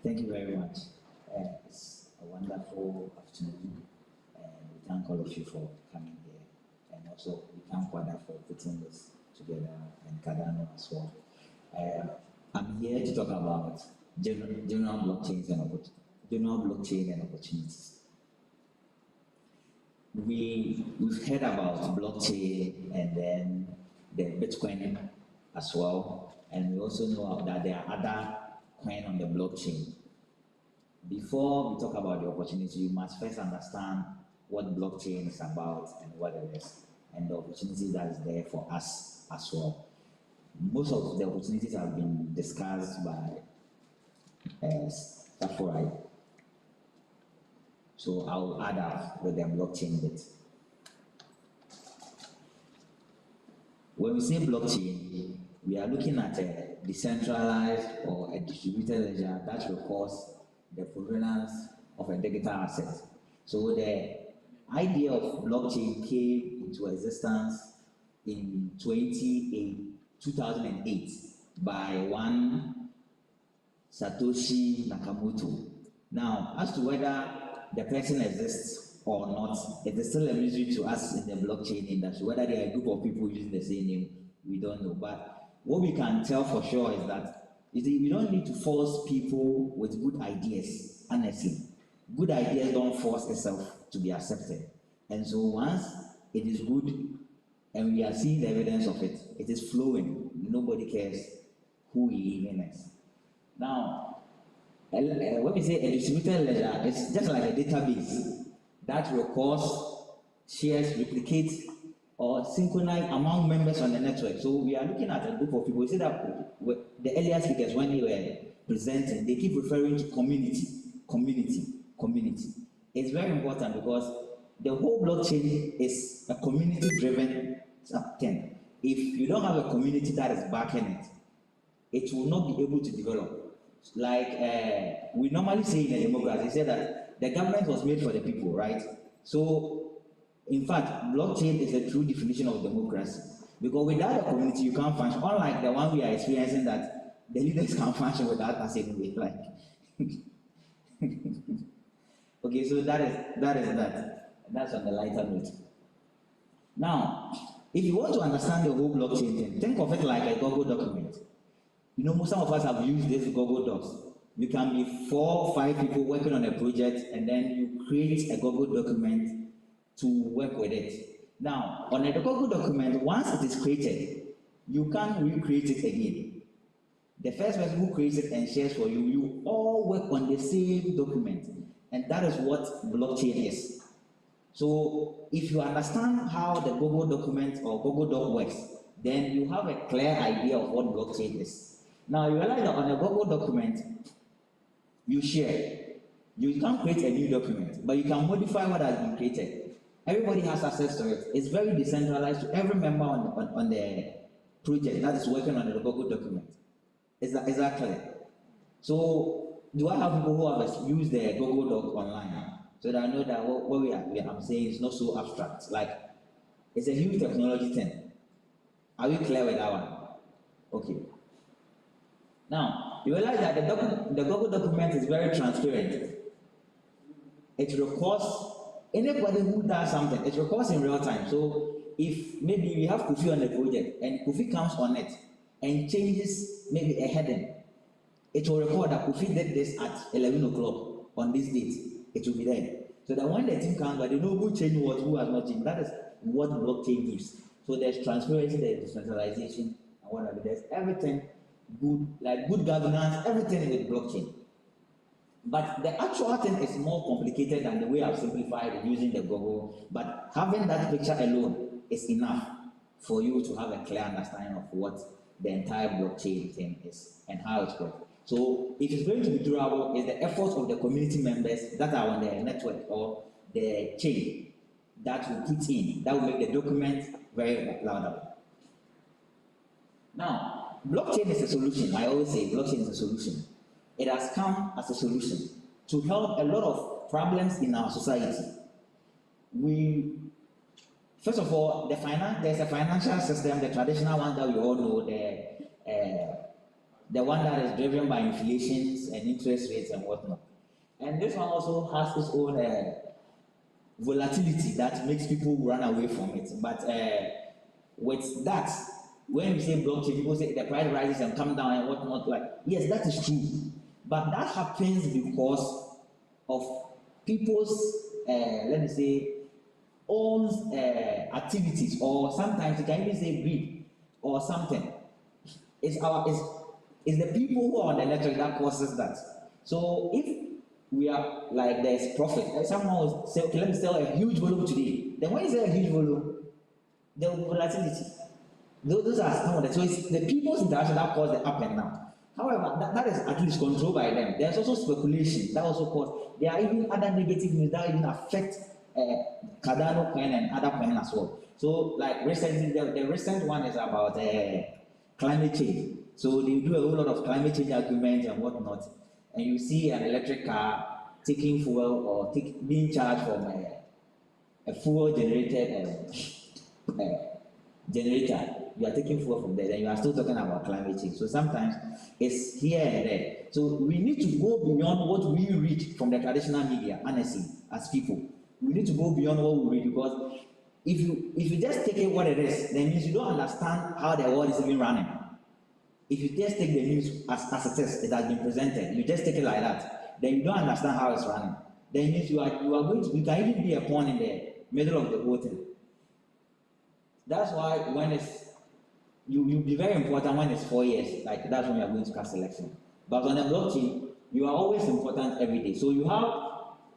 Thank you very much. It's a wonderful afternoon, and we thank all of you for coming here. And also, we thank Wada for putting this together and Cardano as well. I'm here to talk about general blockchain and opportunities. We've heard about blockchain and then the Bitcoin as well, and we also know that there are other coin on the blockchain. Before we talk about the opportunity, you must first understand what blockchain is about and what it is, and the opportunity that is there for us as well. Most of the opportunities have been discussed by Safurai. So I'll add up with the blockchain bit. When we say blockchain, we are looking at a decentralized or a distributed ledger that records the provenance of a digital asset. So the idea of blockchain came into existence in 2008 by one Satoshi Nakamoto. Now, as to whether the person exists or not, it is still a mystery to us in the blockchain industry. Whether there are a group of people using the same name, we don't know. But what we can tell for sure is that we don't need to force people with good ideas, honestly. Good ideas don't force itself to be accepted. And so once it is good and we are seeing the evidence of it, it is flowing. Nobody cares who he even is. Now, when we say a distributed ledger, it's just like a database that records, shares, replicates, or synchronize among members on the network. So we are looking at a group of people. You see that the earlier speakers, when they were presenting, they keep referring to community. It's very important because the whole blockchain is a community-driven thing. If you don't have a community that is backing it, it will not be able to develop. Like we normally say in a democracy, we say that the government was made for the people, right? So, in fact, blockchain is a true definition of democracy. Because without a community, you can't function. Unlike the one we are experiencing, that the leaders can't function without us anyway. Like, okay, so that's on the lighter note. Now, if you want to understand the whole blockchain thing, think of it like a Google document. You know, some of us have used this Google Docs. You can be 4 or 5 people working on a project, and then you create a Google document to work with it. Now, on a Google document, once it is created, you can't recreate it again. The first person who creates it and shares for you, you all work on the same document. And that is what blockchain is. So, if you understand how the Google document or Google Doc works, then you have a clear idea of what blockchain is. Now, you realize that on a Google document, you share. You can't create a new document, but you can modify what has been created. Everybody has access to it. It's very decentralized to every member on the project that is working on the Google document. Is that clear? So, do I have people who have used the Google Doc online? So that I know that what I'm saying is not so abstract. Like, it's a huge technology thing. Are we clear with that one? Okay. Now, you realize that the Google document is very transparent. It records anybody who does something, it records in real time. So, if maybe we have Kofi on the project and Kofi comes on it and changes maybe a heading, it will record that Kofi did this at 11 o'clock on this date. It will be there. So that when the team comes back, they know who changed what, who has not changed. That is what blockchain gives. So there's transparency, there's decentralization, and whatever. There's everything good, like good governance, everything with blockchain. But the actual thing is more complicated than the way I've simplified it using the Google. But having that picture alone is enough for you to have a clear understanding of what the entire blockchain thing is and how it works. So if it's going to be durable, it's the efforts of the community members that are on the network or the chain that will put in, that will make the document very laudable. Now, blockchain is a solution. I always say blockchain is a solution. It has come as a solution to help a lot of problems in our society. First of all, there's a financial system, the traditional one that we all know, the one that is driven by inflations and interest rates and whatnot. And this one also has its own volatility that makes people run away from it. But with that, when we say blockchain, people say the price rises and come down and whatnot. Like, yes, that is true, but that happens because of people's, let me say, own activities, or sometimes you can even say greed or something. It's the people who are on the network that causes that. So if we are like there's profit, someone will say, okay, let me sell a huge volume today. Then when you sell a huge volume, there will be volatility. Those are some of the, so it's the people's interaction that cause the up and down. However, that is at least controlled by them. There's also speculation that also cause. There are even other negative news that even affect Cardano coin and other coin as well. So, like recently, the recent one is about climate change. So they do a whole lot of climate change arguments and whatnot, and you see an electric car taking fuel or being charged from a fuel generated generator. You are taking fuel from there, then you are still talking about climate change. So sometimes it's here and there. So we need to go beyond what we read from the traditional media, honestly, as people. We need to go beyond what we read, because if you just take it what it is, then means you don't understand how the world is even running. If you just take the news as it is, it has been presented, you just take it like that, then you don't understand how it's running. Then it means you can even be a pawn in the middle of the whole thing. That's why when you'll be very important when it's 4 years, like that's when you are going to cast election. But on the blockchain, you are always important every day. So you have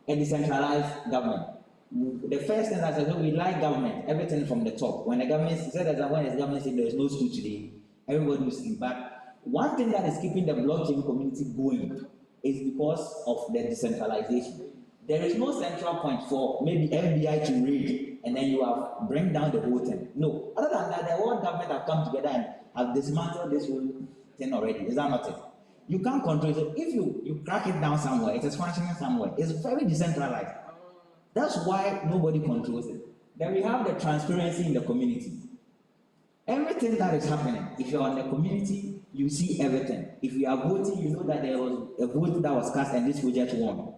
a decentralized government. The first thing I said, we like government, everything from the top. When the government said that when the government said there is no school today, everybody will sleep. But one thing that is keeping the blockchain community going is because of the decentralization. There is no central point for maybe FBI to raid and then you have bring down the whole thing. No. Other than that, the whole government have come together and have dismantled this whole thing already. Is that not it? You can't control it. So if you crack it down somewhere, it is functioning somewhere. It's very decentralized. That's why nobody controls it. Then we have the transparency in the community. Everything that is happening, if you're on the community, you see everything. If you are voting, you know that there was a vote that was cast and this project won.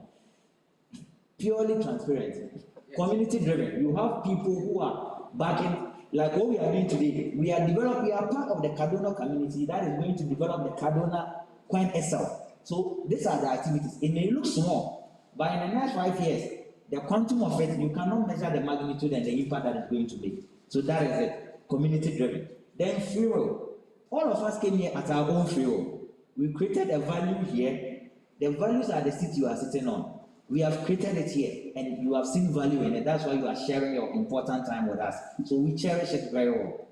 Purely transparent, community driven. You have people who are backing, like what we are doing today. We are part of the Cardano community that is going to develop the Cardano coin itself. So these are the activities. It may look small, but in the next 5 years, the quantum of it, you cannot measure the magnitude and the impact that it's going to be. So that is it, community driven. Then free will. All of us came here at our own free will. We created a value here. The values are the seat you are sitting on. We have created it here, and you have seen value in it. That's why you are sharing your important time with us. So we cherish it very well.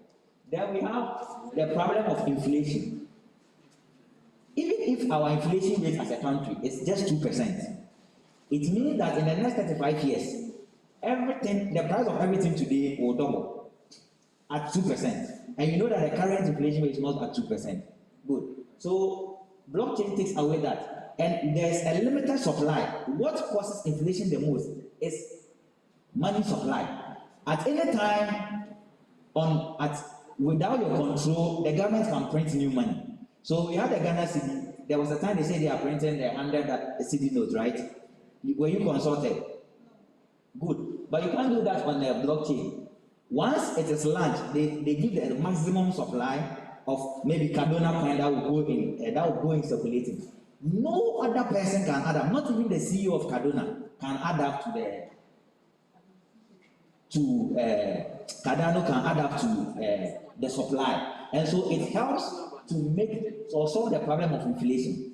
Then we have the problem of inflation. Even if our inflation rate as a country is just 2%, it means that in the next 35 years, the price of everything today will double at 2%. And you know that the current inflation rate is not at 2%. Good. So blockchain takes away that. And there's a limited supply. What causes inflation the most is money supply. At any time, without your control, the government can print new money. So we had the Ghana cedi. There was a time they said they are printing the 100 cedi notes, right? Were you consulted? Good. But you can't do that on the blockchain. Once it is launched, they give the maximum supply of maybe Cardano coin that will go in circulating. No other person can add up, not even the CEO of Cardano can add up Cardano can add up to the supply. And so it helps to solve the problem of inflation.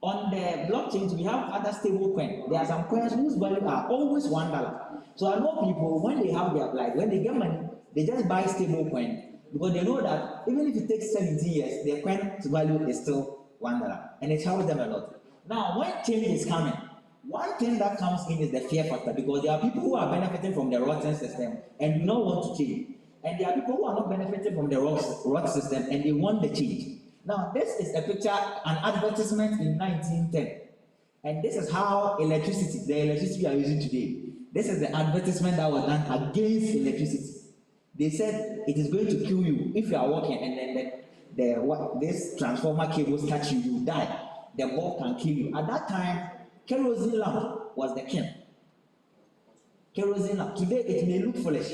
On the blockchains, we have other stable coins. There are some coins whose value are always $1. So I know people, when they have when they get money, they just buy stable coin because they know that even if it takes 70 years, their coin's value is still $1, and it helps them a lot. Now, when change is coming, one thing that comes in is the fear factor, because there are people who are benefiting from the rotten system and do not want to change, and there are people who are not benefiting from the rot system and they want the change. Now, this is a picture, an advertisement in 1910, and this is how the electricity we are using today. This is the advertisement that was done against electricity. They said it is going to kill you if you are walking, and then this transformer cables touch you, you die. The bulb can kill you. At that time, kerosene lamp was the king. Kerosene lamp. Today it may look foolish.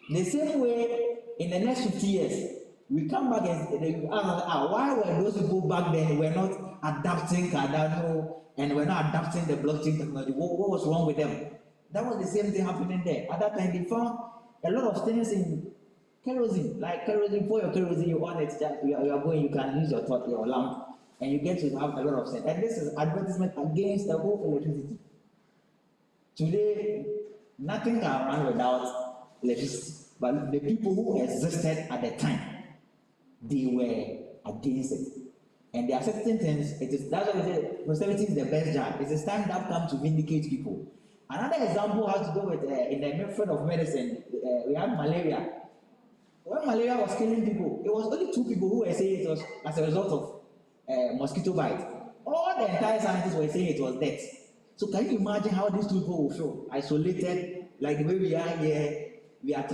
The same way, in the next 50 years, we come back and they why were those people back then were not adapting Cardano and were not adapting the blockchain technology? What was wrong with them? That was the same thing happening there. At that time, they found a lot of things in kerosene, like kerosene. For your kerosene, you on it, you are going, you can use your lamp, and you get to have a lot of sense. And this is advertisement against the whole electricity. Today, nothing can run without electricity. But the people who existed at the time, they were against it. And there are certain things, that's why we say prosperity is the best job. It's a time that comes to vindicate people. Another example has to do with in the method of medicine, we have malaria. When malaria was killing people, it was only 2 people who were saying it was as a result of mosquito bite. All the entire scientists were saying it was death. So can you imagine how these 2 people will feel? Isolated, like the way we are here. We are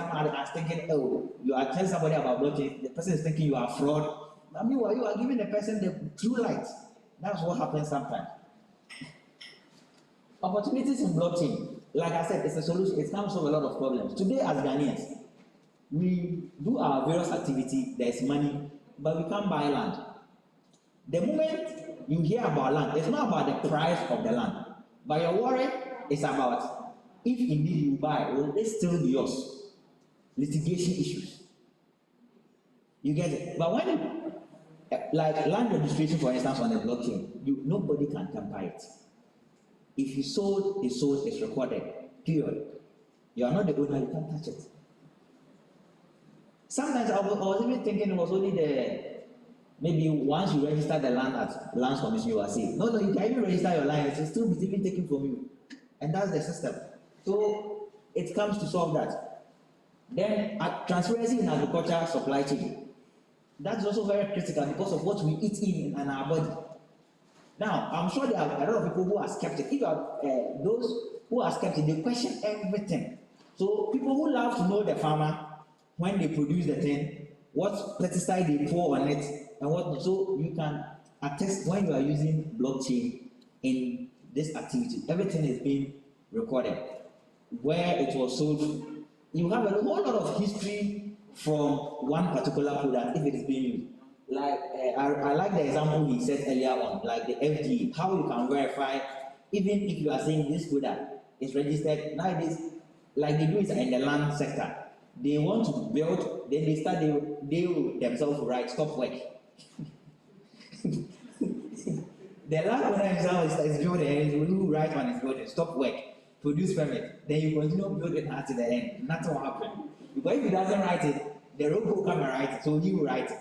thinking, oh, you are telling somebody about blockchain, the person is thinking you are fraud. I mean, you are giving the person the true light. That's what happens sometimes. Opportunities in blockchain, like I said, it's a solution. It can solve a lot of problems. Today, as Ghanaians, we do our various activities, there's money, but we can't buy land. The moment you hear about land, it's not about the price of the land, but your worry is about if indeed you buy, will it still be yours? Litigation issues. You get it? But when like land registration, for instance, on the blockchain, nobody can tamper it. If you sold, it's recorded. Period. You are not the owner, you can't touch it. Sometimes I was even thinking it was only maybe once you register the land at Lands Commission, you are safe. No, you can even register your land, it's still be taken from you. And that's the system. So it comes to solve that. Then transparency in agriculture supply chain. That's also very critical because of what we eat in our body. Now, I'm sure there are a lot of people who are skeptic. If you are those who are skeptic, they question everything. So people who love to know the farmer, when they produce the thing, what pesticide they pour on it, and what. So you can attest when you are using blockchain in this activity. Everything is being recorded. Where it was sold, you have a whole lot of history from one particular product if it is being used. Like I like the example he said earlier on, like the FDA, how you can verify even if you are saying this product is registered. Nowadays, like they do it in the land sector, they want to build, then they themselves write stop work. The land owner himself is building, and who write on his building stop work, produce permit, then you continue building until the end. Nothing will happen. Because if he doesn't write it, the road will come and write it, so he will write it.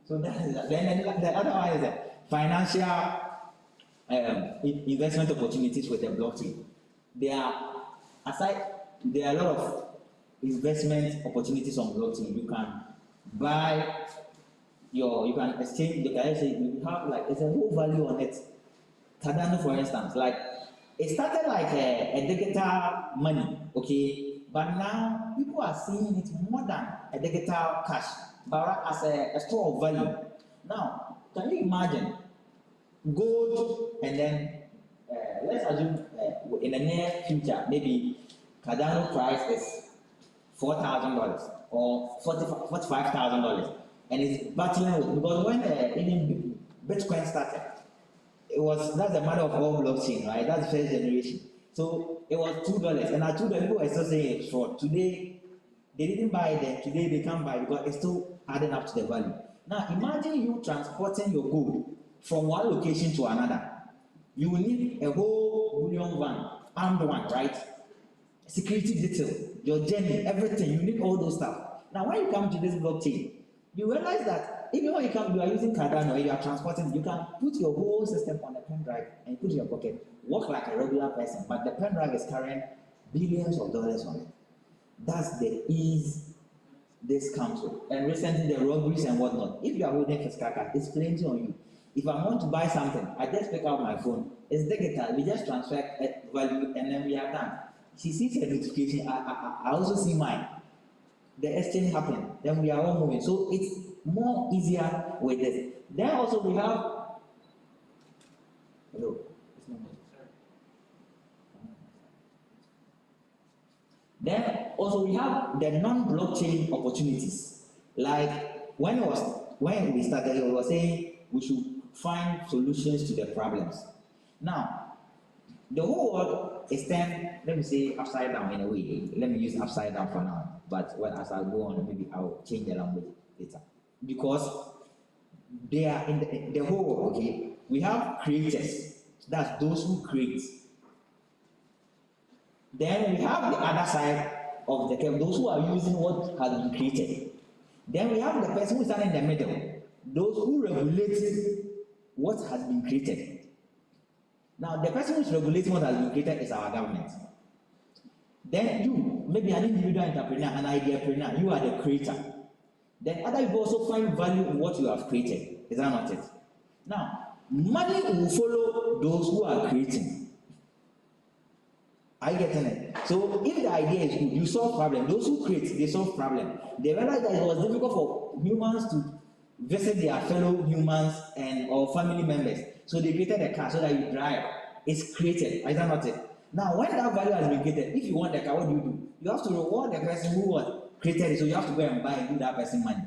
So that is that. Then the other one is that financial investment opportunities with the blockchain. There are a lot of investment opportunities on blockchain. You can buy you can exchange, you have like, there's a whole value on it. Cardano, for instance, like, it started like a digital money, okay? But now people are seeing it more than a digital cash, but as a store of value. Now, can you imagine gold and then let's assume in the near future, maybe Cardano price is $4,000 or $45,000, and it's battling with, because when even Bitcoin started, that's a matter of all blockchain, right? That's the first generation. So it was $2, and at $2 people were still saying it's fraud. Today they didn't buy it then, today they can't buy it because it's still adding up to the value. Now imagine you transporting your gold from one location to another. You will need a whole bullion van, armed one, right? Security detail, your journey, everything, you need all those stuff. Now when you come to this blockchain, you realize that even when you are using Cardano, you are transporting, you can put your whole system on a pen drive and put it in your pocket, work like a regular person, but the pen drive is carrying billions of dollars on it. That's the ease this comes with. And recently the robberies and whatnot, if you are holding physical cash, it's plenty on you. If I want to buy something, I just pick out my phone. It's digital, we just transfer value and then we are done. She sees a notification, I also see mine. The exchange happened, then we are all moving. So more easier with this. Then also we have, hello, then also we have the non-blockchain opportunities. Like when we started, we were saying we should find solutions to the problems. Now, the whole world is turned, let me say, upside down in a way. Let me use upside down for now. But as I go on, maybe I'll change the language later. Because they are in the whole world, okay? We have creators. That's those who create. Then we have the other side of the curve, those who are using what has been created. Then we have the person who is standing in the middle, those who regulate what has been created. Now, the person who is regulating what has been created is our government. Then you, maybe an individual entrepreneur, an ideapreneur, you are the creator. Then other people also find value in what you have created. Is that not it? Now, money will follow those who are creating. Are you getting it? So if the idea is good, you solve problem. Those who create, they solve problem. They realized that it was difficult for humans to visit their fellow humans and or family members. So they created a car so that you drive. It's created. Is that not it? Now, when that value has been created, if you want the car, what do? You have to reward the person who created it. So you have to go and buy and give that person money.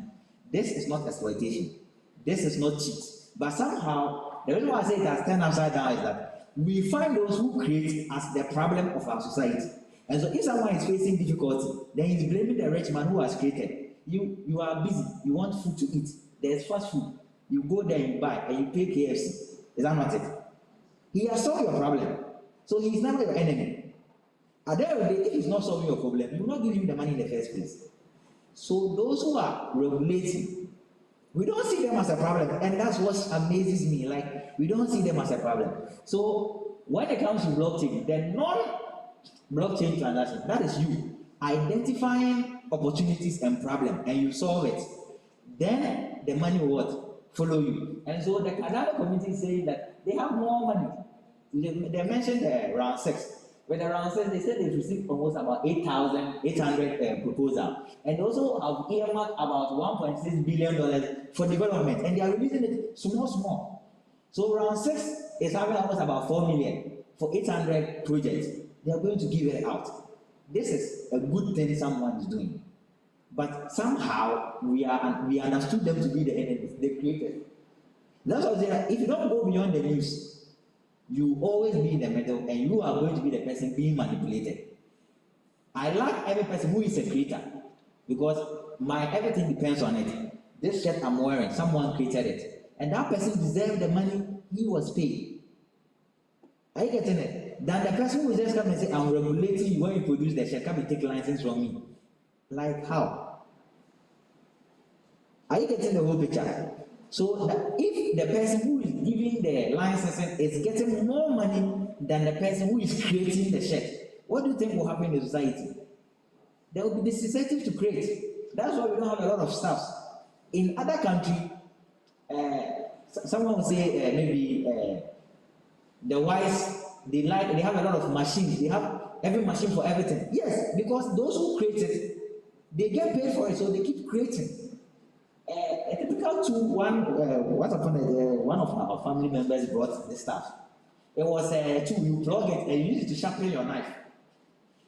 This is not exploitation. This is not cheat. But somehow, the reason why I say it has turned upside down is that we find those who create as the problem of our society. And so if someone is facing difficulty, then he's blaming the rich man who has created. You are busy, you want food to eat. There's fast food. You go there and buy and you pay KFC. Is that not it? He has solved your problem. So he is never your enemy. At the end of the day, if he's not solving your problem, you will not give him the money in the first place. So those who are regulating, we don't see them as a problem, and that's what amazes me. Like, we don't see them as a problem. So when it comes to blockchain, the non-blockchain transaction, that is you identifying opportunities and problems, and you solve it. Then the money will what? Follow you. And so the Cardano community is saying that they have more money. They mentioned round 6. With the round 6, they said they've received almost about 8,800 proposals. And also have earmarked about $1.6 billion for development. And they are releasing it small. So round 6 is having almost about 4 million for 800 projects. They are going to give it out. This is a good thing someone is doing. But somehow we understood them to be the enemies they created. That's what I'm saying. If you don't go beyond the news, you always be in the middle and you are going to be the person being manipulated. I like every person who is a creator because my everything depends on it. This shirt I'm wearing, someone created it. And that person deserved the money he was paid. Are you getting it? Then the person who just come and say, I'm regulating you when you produce the shirt, come and take license from me. Like how? Are you getting the whole picture? So that if the person who is giving the licensing is getting more money than the person who is creating the shirt, what do you think will happen in the society? There will be disincentive to create. That's why we don't have a lot of staffs. In other countries, someone will say maybe the whites, they have a lot of machines. They have every machine for everything. Yes, because those who create it, they get paid for it, so they keep creating. A typical tool, one of our family members brought this stuff. It was a tool, you plug it and you use it to sharpen your knife.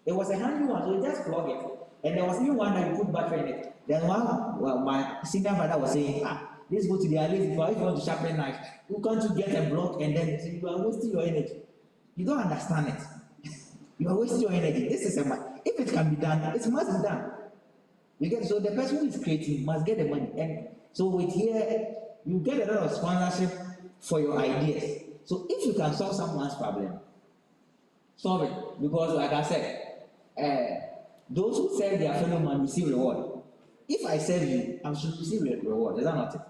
It was a handy one, so you just plug it. And there was even one that you put battery in it. Then my senior brother was saying, let's go to the alley if you want to sharpen knife. You can't get a block and then you are wasting your energy. You don't understand it. You are wasting your energy. This is if it can be done, it must be done. You get so the person who is creating must get the money, and so with here you get a lot of sponsorship for your ideas. So if you can solve someone's problem, solve it, because like I said, those who serve their fellow man receive reward. If I serve you, I should receive reward. Is that not it?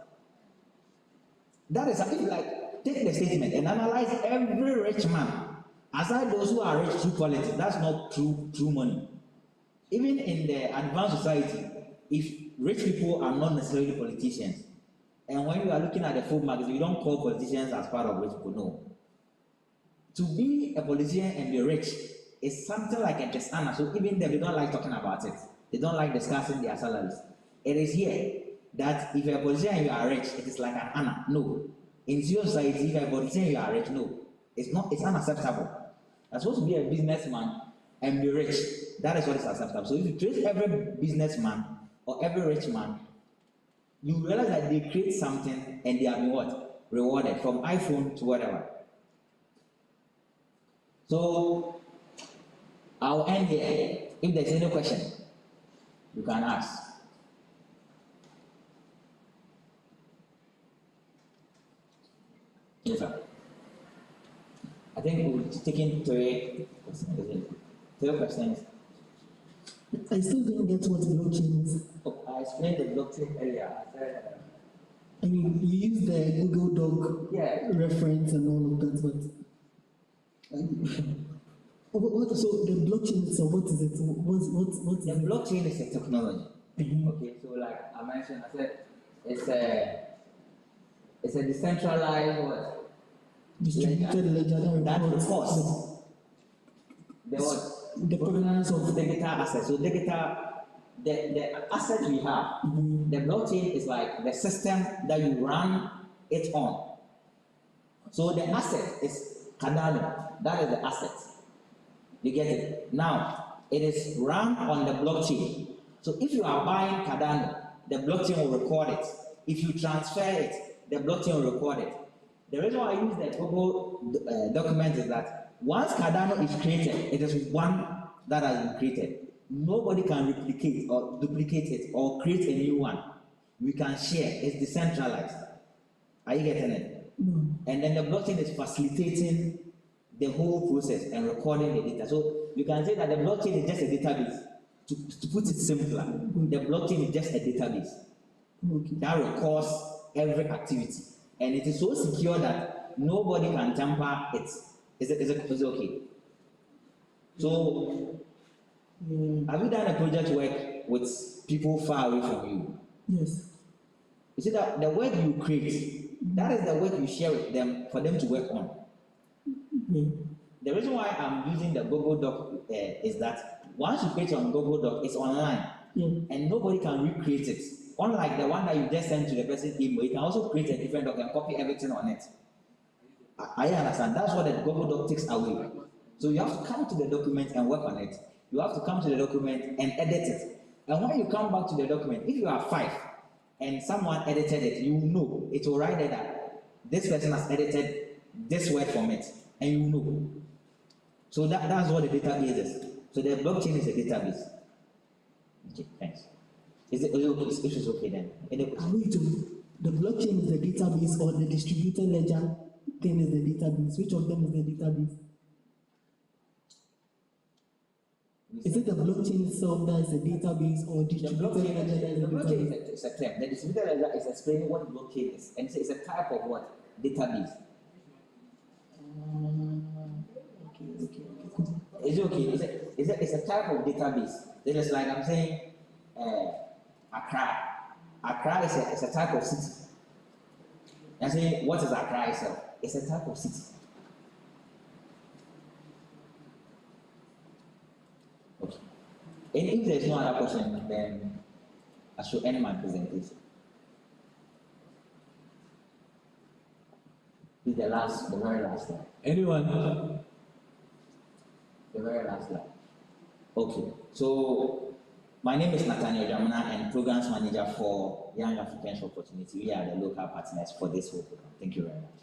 That is if like take the statement and analyze every rich man. Aside those who are rich through quality, that's not true money. Even in the advanced society, if rich people are not necessarily politicians, and when you are looking at the full market, you don't call politicians as part of rich people, no. To be a politician and be rich is something like a dishonor, so even them, they don't like talking about it. They don't like discussing their salaries. It is here. that if you're a politician and you are rich, it is like an honor. No. In civil society, if you're a politician and you are rich, no. It's not, it's unacceptable. You're supposed to be a businessman and be rich. That is what is acceptable. So if you treat every businessman or every rich man, you realize that they create something and they have been what? Rewarded, from iPhone to whatever. So I'll end here. If there's any question, you can ask. Yes, sir. I think we're taking three questions. I still didn't get what blockchain is. Oh, I explained the blockchain earlier. I mean, you use the Google Doc reference and all of that, but so the blockchain, so what is it? What's the blockchain is a technology. Okay, so like I mentioned, I said it's a decentralized what? Distributed ledger that records the provenance of digital assets. So the asset we have, the blockchain is like the system that you run it on. So the asset is Cardano. That is the asset. You get it? Now, it is run on the blockchain. So if you are buying Cardano, the blockchain will record it. If you transfer it, the blockchain will record it. The reason why I use the Google document is that once Cardano is created, it is one that has been created. Nobody can replicate or duplicate it or create a new one. We can share. It's decentralized. Are you getting it? And then the blockchain is facilitating the whole process and recording the data. So you can say that the blockchain is just a database. To put it simpler, the blockchain is just a database that records every activity. And it is so secure that nobody can tamper it. Is it okay? So, have you done a project work with people far away from you? Yes. You see that the work you create, that is the work you share with them for them to work on. The reason why I'm using the Google Doc is that once you create on Google Doc, it's online, and nobody can recreate it. Unlike the one that you just send to the person's email, you can also create a different doc and copy everything on it. I understand. That's what the Google Doc takes away. So you have to come to the document and work on it. You have to come to the document and edit it. And when you come back to the document, if you are 5 and someone edited it, you know it will write there that this person has edited this word from it, and you know. So that's what the database is. So the blockchain is a database. Okay, thanks. Is it okay? If it's okay then. The blockchain is the database or the distributed ledger thing is the database? Which of them is the database? Is it the blockchain itself that is a database or distributed ledger that is a database? The blockchain is a term. The distributed ledger is explaining what blockchain is, and it's a type of what? Database. Okay. Is it okay? It's a type of database. It is like I'm saying Accra. Accra is a type of city. I say, what is Accra itself? It's a type of city. Okay. And if there's no other question, then I should end my presentation. This is the very last slide. Anyone? The very last slide. Okay. So my name is Nathaniel and Programs Manager for Young Africans for Opportunity. We are the local partners for this whole program. Thank you very much.